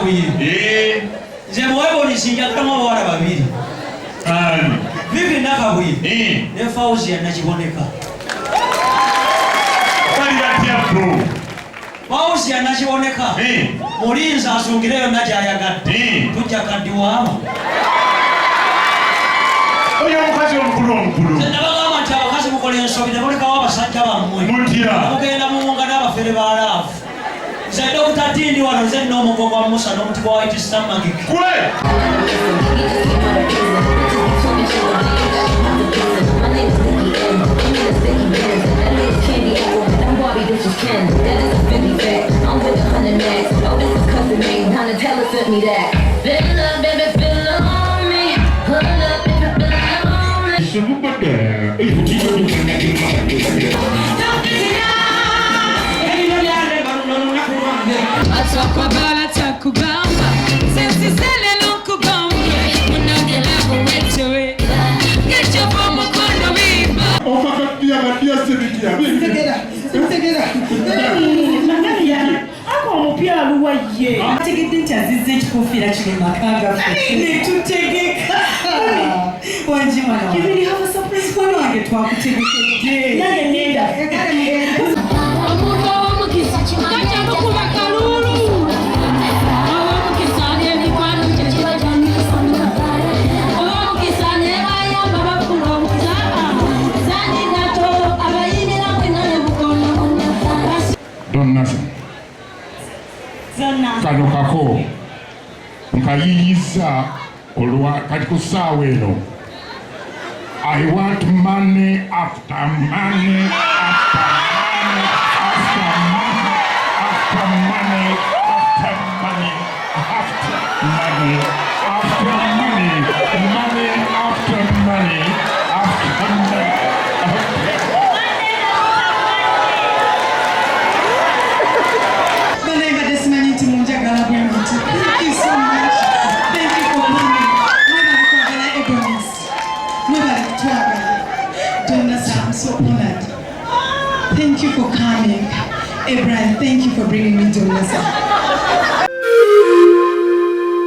Nakabuyiri. Nze mwebonisi njagalamu abawala babiri. Vivi Nakabuyiri ne Fauzi Nakiboneka. Fauzi Nakiboneka mulinzi asungireyo nagyayagadde tujja kaddiwaama. Oyo omukazi omukulu. Nabagamba nti abakazi mukola ensobi ne mulekawo abasajja bammwe. Mugenda muwunga n'abafere baalaafu. Nze Dr. Tindi wano nze n'omugongo wa Musa n'omutima wa White Star Magic. Atakubamba sisi sele nokubamba munagela wechewe ngecho bomo kondo bimba Ofakatia badia sebikia Tegera ako omupya aluwaye ategedde nti azizza ekikoofiira kiri makanga ne tutegeka wanjimana kibiri have a surprise for wange twakutegekedde nange nenda kano kako nkayiyiza olwa kati ku ssaawa eno. I want money after money after money after money after money after money after money after money money after money after money. Thank you so much. Thank you for coming. I'm so honored. Thank you for coming. Abraham, thank you for bringing me to Nasa.